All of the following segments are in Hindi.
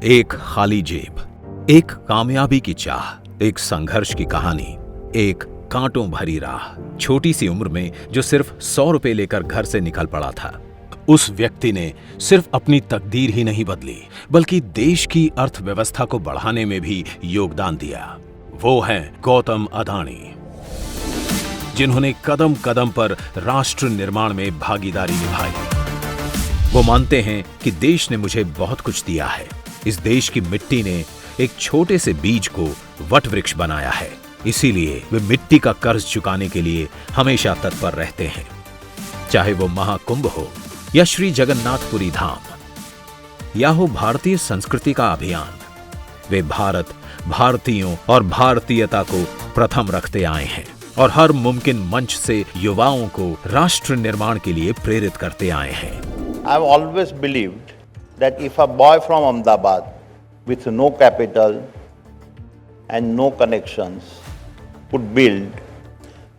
एक खाली जेब, एक कामयाबी की चाह, एक संघर्ष की कहानी, एक कांटों भरी राह। छोटी सी उम्र में जो सिर्फ 100 रुपए लेकर घर से निकल पड़ा था, उस व्यक्ति ने सिर्फ अपनी तकदीर ही नहीं बदली, बल्कि देश की अर्थव्यवस्था को बढ़ाने में भी योगदान दिया। वो हैं गौतम अडानी, जिन्होंने कदम कदम पर राष्ट्र निर्माण में भागीदारी निभाई। वो मानते हैं कि देश ने मुझे बहुत कुछ दिया है। इस देश की मिट्टी ने एक छोटे से बीज को वट वृक्ष बनाया है, इसीलिए वे मिट्टी का कर्ज चुकाने के लिए हमेशा तत्पर रहते हैं। चाहे वो महाकुंभ हो या श्री जगन्नाथपुरी धाम या हो भारतीय संस्कृति का अभियान, वे भारत, भारतीयों और भारतीयता को प्रथम रखते आए हैं और हर मुमकिन मंच से युवाओं को राष्ट्र निर्माण के लिए प्रेरित करते आए हैं। I've always believed that if a boy from Ahmedabad with no capital and no connections could build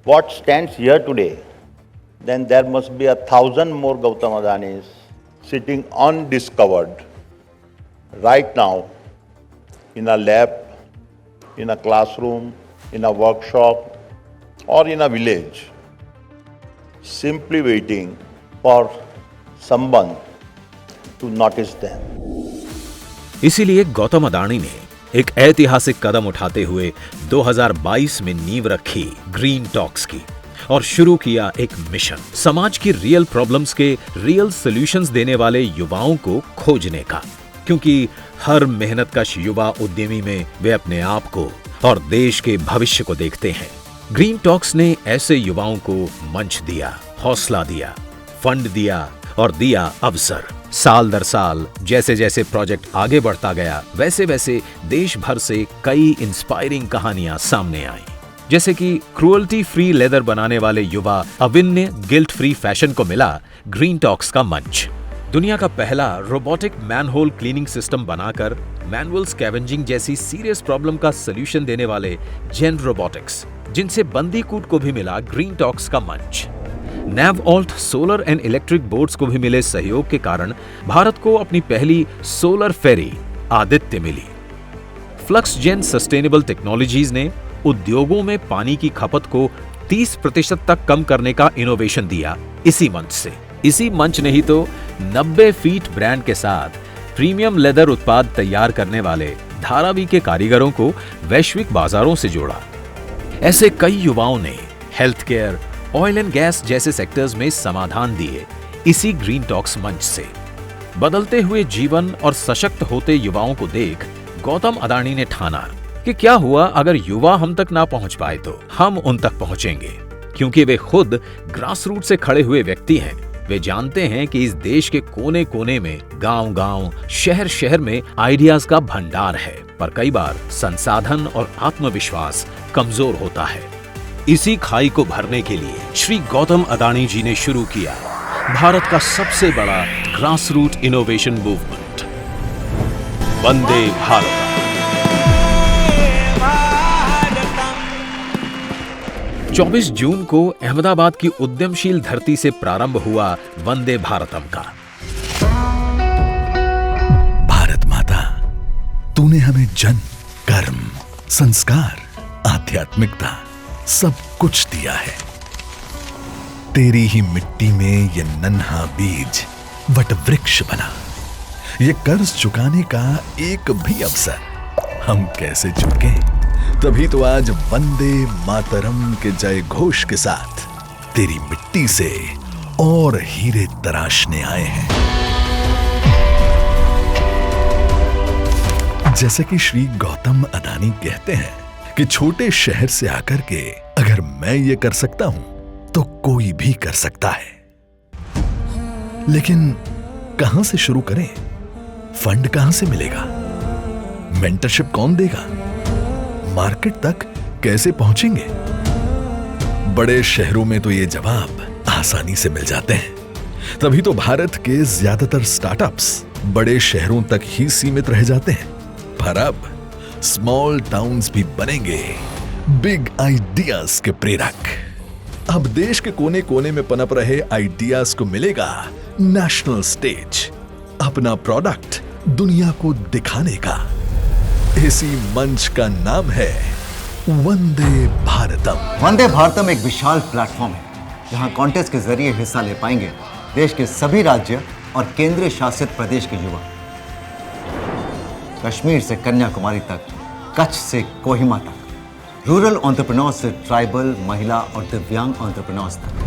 what stands here today, then there must be 1,000 more Gautam Adanis sitting undiscovered right now in a lab, in a classroom, in a workshop, or in a village, simply waiting for someone to notice them. इसीलिए गौतम अडानी ने एक ऐतिहासिक कदम उठाते हुए 2022 में नींव रखी ग्रीन टॉक्स की और शुरू किया एक मिशन, समाज की रियल प्रॉब्लम्स के रियल सॉल्यूशंस देने वाले युवाओं को खोजने का। क्योंकि हर मेहनतकश युवा उद्यमी में वे अपने आप को और देश के भविष्य को देखते हैं। ग्रीन टॉक्स ने ऐसे युवाओं को मंच दिया, हौसला दिया, फंड दिया और दिया अवसर। साल दर साल जैसे जैसे प्रोजेक्ट आगे बढ़ता गया, वैसे वैसे देश भर से कई इंस्पायरिंग कहानियां सामने आईं। जैसे कि क्रूअल्टी फ्री लेदर बनाने वाले युवा अविन ने गिल्ट फ्री फैशन को मिला ग्रीन टॉक्स का मंच। दुनिया का पहला रोबोटिक मैनहोल क्लीनिंग सिस्टम बनाकर मैनुअल स्कैवेंजिंग जैसी सीरियस प्रॉब्लम का सॉल्यूशन देने वाले जेन रोबोटिक्स, जिनसे बंदीकूट को भी मिला ग्रीन टॉक्स का मंच। नैवऑल्ट सोलर एंड इलेक्ट्रिक बोर्ड्स को भी मिले सहयोग के कारण भारत को अपनी पहली सोलर फेरी आदित्य मिली। फ्लक्सजेन सस्टेनेबल टेक्नोलॉजीज ने उद्योगों में पानी की खपत को 30% तक कम करने का इनोवेशन दिया इसी मंच से। इसी मंच ने ही तो 90 फीट ब्रांड के साथ प्रीमियम लेदर उत्पाद तैयार करने वाले धारावी के कारीगरों को वैश्विक बाजारों से जोड़ा। ऐसे कई युवाओं ने health care, oil and gas जैसे सेक्टर्स में समाधान दिए इसी ग्रीन टॉक्स मंच से। बदलते हुए जीवन और सशक्त होते युवाओं को देख गौतम अडानी ने ठाना कि क्या हुआ अगर युवा हम तक ना पहुंच पाए तो हम उन तक पहुंचेंगे। क्योंकि वे खुद ग्रास रूट से खड़े हुए व्यक्ति हैं। वे जानते हैं कि इस देश के कोने कोने में, गांव-गांव, शहर-शहर में आइडियाज का भंडार है, पर कई बार संसाधन और आत्मविश्वास कमजोर होता है। इसी खाई को भरने के लिए श्री गौतम अडानी जी ने शुरू किया भारत का सबसे बड़ा grass root innovation movement, Vande Bharat. चौबीस जून को अहमदाबाद की उद्यमशील धरती से प्रारंभ हुआ वंदे भारतम का। भारत माता, तूने हमें जन, कर्म, संस्कार, आध्यात्मिकता सब कुछ दिया है। तेरी ही मिट्टी में ये नन्हा बीज वट वृक्ष बना। ये कर्ज चुकाने का एक भी अवसर हम कैसे चुके? तभी तो आज वंदे मातरम के जय घोष के साथ तेरी मिट्टी से और हीरे तराशने आए हैं। जैसे कि श्री गौतम अडानी कहते हैं कि छोटे शहर से आकर के अगर मैं ये कर सकता हूं तो कोई भी कर सकता है। लेकिन कहां से शुरू करें? फंड कहां से मिलेगा? मेंटरशिप कौन देगा? मार्केट तक कैसे पहुंचेंगे? बड़े शहरों में तो ये जवाब आसानी से मिल जाते हैं। तभी तो भारत के ज्यादातर स्टार्टअप्स बड़े शहरों तक ही सीमित रह जाते हैं। पर अब स्मॉल टाउन्स भी बनेंगे बिग आइडियाज के प्रेरक। अब देश के कोने कोने में पनप रहे आइडियाज को मिलेगा नेशनल स्टेज। अपना प्रोडक्ट दुनिया को दिखाने का। इसी मंच का नाम है वंदे भारतम। वंदे भारतम एक विशाल प्लेटफॉर्म है जहां कॉन्टेस्ट के जरिए हिस्सा ले पाएंगे देश के सभी राज्य और केंद्रीय शासित प्रदेश के युवा। कश्मीर से कन्याकुमारी तक, कच्छ से कोहिमा तक, रूरल एंटरप्रेन्योर्स से ट्राइबल, महिला और दिव्यांग एंटरप्रेन्योर्स तक।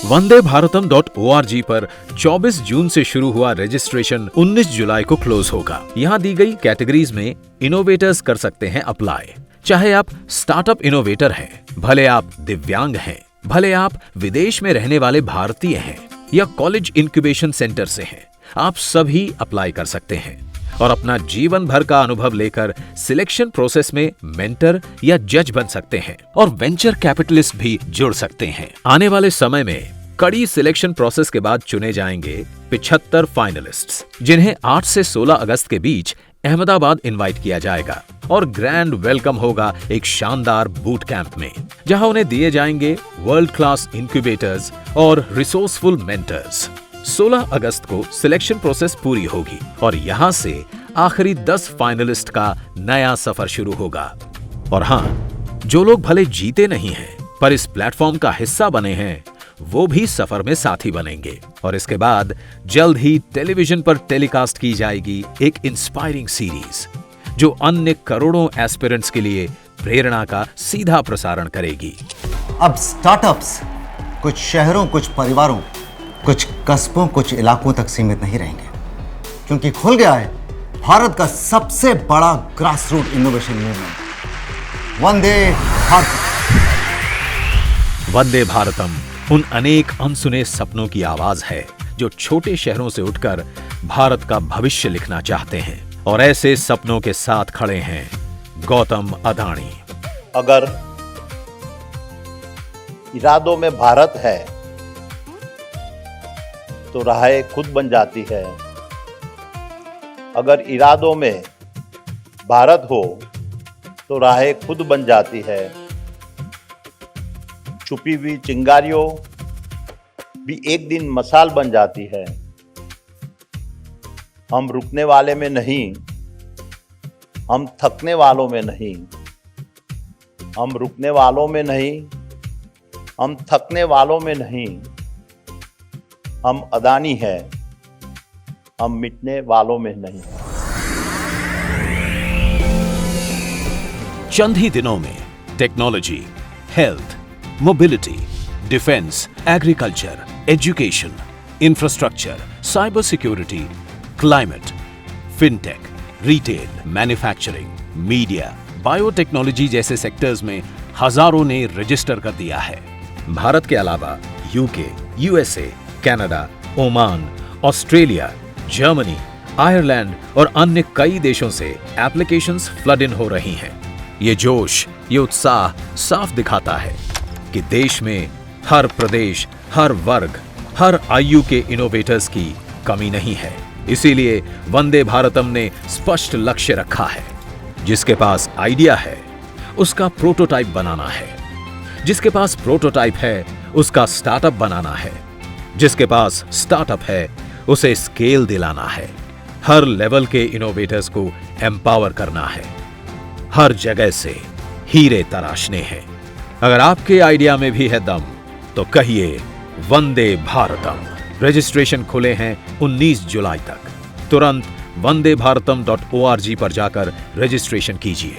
वंदेभारतम.org पर 24 जून से शुरू हुआ रजिस्ट्रेशन 19 जुलाई को क्लोज होगा। यहाँ दी गई कैटेगरीज में इनोवेटर्स कर सकते हैं अप्लाई। चाहे आप स्टार्टअप इनोवेटर हैं, भले आप दिव्यांग हैं, भले आप विदेश में रहने वाले भारतीय हैं या कॉलेज इंक्यूबेशन सेंटर से हैं, आप सभी अप्लाई कर सकते हैं और अपना जीवन भर का अनुभव लेकर सिलेक्शन प्रोसेस में मेंटर या जज बन सकते हैं और वेंचर कैपिटलिस्ट भी जुड़ सकते हैं। आने वाले समय में कड़ी सिलेक्शन प्रोसेस के बाद चुने जाएंगे 75 फाइनलिस्ट्स, जिन्हें 8 से 16 अगस्त के बीच अहमदाबाद इनवाइट किया जाएगा और ग्रैंड वेलकम होगा एक शानदार बूट कैंप में, जहां उन्हें दिए जाएंगे वर्ल्ड क्लास इंक्यूबेटर्स और रिसोर्सफुल मेंटर्स। 16 अगस्त को सिलेक्शन प्रोसेस पूरी होगी और यहां से आखिरी 10 फाइनलिस्ट का नया सफर शुरू होगा। और हां, जो लोग भले जीते नहीं हैं पर इस प्लेटफॉर्म का हिस्सा बने हैं, वो भी सफर में साथी बनेंगे और इसके बाद जल्द ही टेलीविजन पर टेलीकास्ट की जाएगी एक इंस्पायरिंग सीरीज जो अन्य करोड़ों एस्पिरेंट्स के लिए प्रेरणा का सीधा प्रसारण करेगी। अब स्टार्टअप्स कुछ शहरों, कुछ परिवारों, कुछ कस्बों, कुछ इलाकों तक सीमित नहीं रहेंगे, क्योंकि खुल गया है भारत का सबसे बड़ा ग्रास रूट इनोवेशन मूवमेंट, वंदे भारतम। वंदे भारतम उन अनेक अनसुने सपनों की आवाज है जो छोटे शहरों से उठकर भारत का भविष्य लिखना चाहते हैं, और ऐसे सपनों के साथ खड़े हैं गौतम अदानी। अगर इरादों में भारत है तो राहें खुद बन जाती है। अगर इरादों में भारत हो तो राहें खुद बन जाती है। छुपी हुई चिंगारियों भी एक दिन मशाल बन जाती है। हम रुकने वाले में नहीं, हम थकने वालों में नहीं। हम रुकने वालों में नहीं, हम थकने वालों में नहीं। हम अदानी हैं, हम मिटने वालों में नहीं। चंद ही दिनों में technology, health, mobility, defence, agriculture, education, infrastructure, cyber security, climate, fintech, retail, manufacturing, media, biotechnology जैसे सेक्टर्स में हजारों ने रजिस्टर कर दिया है। भारत के अलावा UK, USA, Canada, Oman, Australia, Germany, Ireland और अन्य कई देशों से एप्लीकेशंस फ्लड इन हो रही हैं। ये जोश, ये उत्साह साफ दिखाता है कि देश में हर प्रदेश, हर वर्ग, हर आयु के इनोवेटर्स की कमी नहीं है। इसीलिए वंदे भारतम ने स्पष्ट लक्ष्य रखा है। जिसके पास आइडिया है उसका प्रोटोटाइप बनाना है, जिसके पास प्रोटोटाइप है उसका स्टार्टअप बनाना है, जिसके पास स्टार्टअप है उसे स्केल दिलाना है, हर लेवल के इनोवेटर्स को एम्पावर करना है, हर जगह से हीरे तराशने हैं। अगर आपके आइडिया में भी है दम तो कहिए वंदे भारतम। रजिस्ट्रेशन खुले हैं 19 जुलाई तक। तुरंत वंदेभारतम.org पर जाकर रजिस्ट्रेशन कीजिए।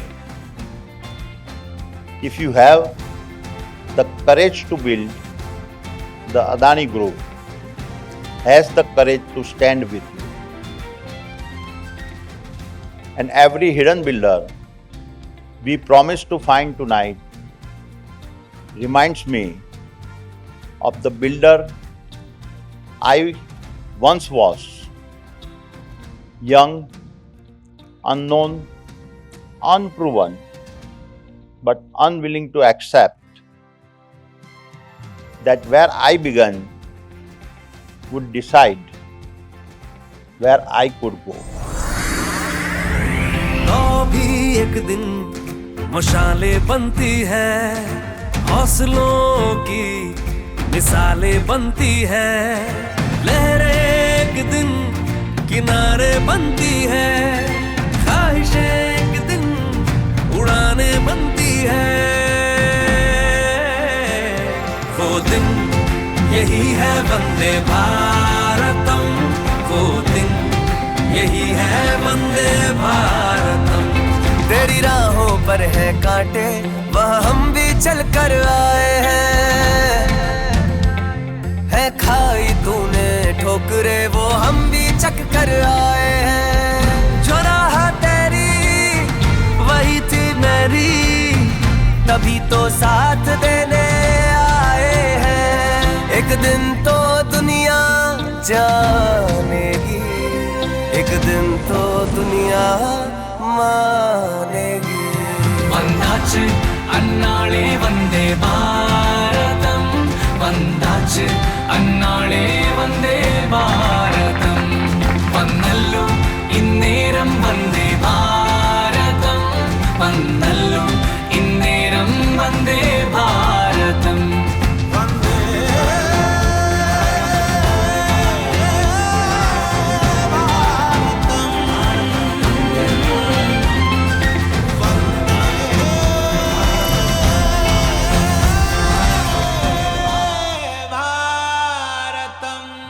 If you have the courage to build, the Adani Group has the courage to stand with you. And every hidden builder we promise to find tonight reminds me of the builder I once was, young, unknown, unproven, but unwilling to accept that where I began would decide where I could go. तो भी एक दिन मशालें बनती है, हौसलों की मिसालें बनती है, लहरें बनती है, ख्वाहिशें एक दिन उड़ाने बनती है। वो दिन यही है वंदे भारतम, वो दिन यही है वंदे भारतम। तेरी राहों पर है कांटे, वह हम भी चल कर आए हैं। है खाई तूने ठोकरे, वो हम भी चक कर आए हैं। जो राह तेरी वही थी मेरी, तभी तो साथ देने आए हैं। एक दिन तो दुनिया जानेगी, एक दिन तो दुनिया मानेगी। वंदाच अन्नाळे वंदे भारतम, वंदाच अन्नाळे वंदे भारतम। वन्नल्लु इन्नेरम वंदे भारतम, वन्नल्लु इन्नेरम वंदे भारतम।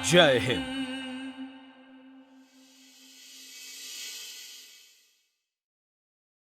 जय हिंद।